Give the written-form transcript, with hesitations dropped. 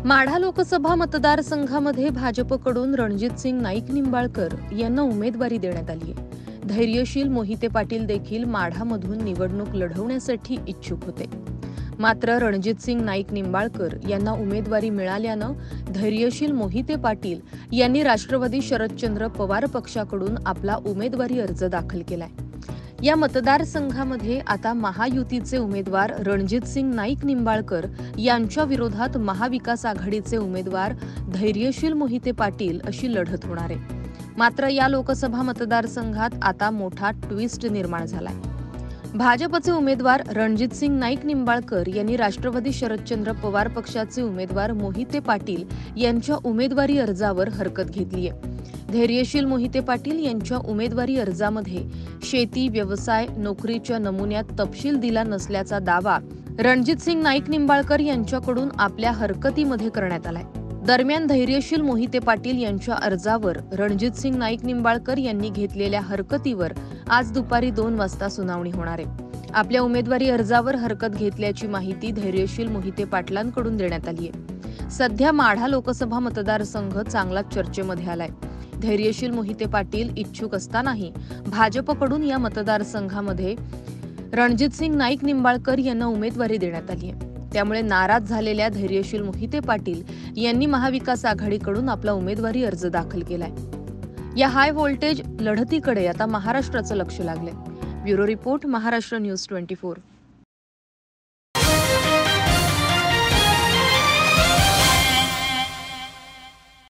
माढा लोकसभा मतदारसंघामध्ये भाजपकडून रणजितसिंग नाईक निंबाळकर यांना उमेदवारी देण्यात आली आहे. धैर्यशील मोहिते पाटील देखील माढामधून निवडणूक लढवण्यासाठी इच्छुक होते. मात्र रणजितसिंग नाईक निंबाळकर यांना उमेदवारी मिळाल्यानं धैर्यशील मोहिते पाटील यांनी राष्ट्रवादी शरदचंद्र पवार पक्षाकडून आपला उमेदवारी अर्ज दाखल केलाय. या मतदारसंघामध्ये आता महायुतीचे उमेदवार रणजितसिंग नाईक निंबाळकर यांच्या विरोधात महाविकास आघाडीचे उमेदवार धैर्यशील मोहिते पाटील अशी लढत होणार आहे. मात्र या लोकसभा मतदारसंघात आता मोठा ट्विस्ट निर्माण झालाय. भाजपचे उमेदवार रणजितसिंग नाईक निंबाळकर यांनी राष्ट्रवादी शरदचंद्र पवार पक्षाचे उमेदवार मोहिते पाटील यांच्या उमेदवारी अर्जावर हरकत घेतली आहे. धैर्यशील मोहिते पाटील यांच्या उमेदवारी अर्जामध्ये शेती, व्यवसाय, नोकरीच्या नमुन्यात तपशील दिला नसल्याचा दावा रणजितसिंग नाईक निंबाळकर यांच्याकडून आपल्या हरकतीमध्ये करण्यात आलाय. दरम्यान धैर्यशील मोहिते पाटील यांच्या अर्जावर रणजितसिंग नाईक निंबाळकर यांनी घेतलेल्या हरकतीवर आज दुपारी 2 वाजता सुनावणी होणार आहे. आपल्या उमेदवारी अर्जावर हरकत घेतल्याची माहिती धैर्यशील मोहिते पाटलांकडून देण्यात आली आहे. सध्या माढा लोकसभा मतदारसंघ चांगलाच चर्चेमध्ये आलाय. धैर्यशील मोहिते पाटील इच्छुक असतानाही भाजपकडून या मतदारसंघामध्ये रणजितसिंग नाईक निंबाळकर यांना उमेदवारी देण्यात आली आहे. त्यामुळे नाराज झालेल्या धैर्यशील मोहिते पाटील यांनी महाविकास आघाडीकडून आपला उमेदवारी अर्ज दाखल केलाय. या हाय व्होल्टेज लढतीकडे आता महाराष्ट्राचं लक्ष लागलंय. Bureau report, Maharashtra news 24.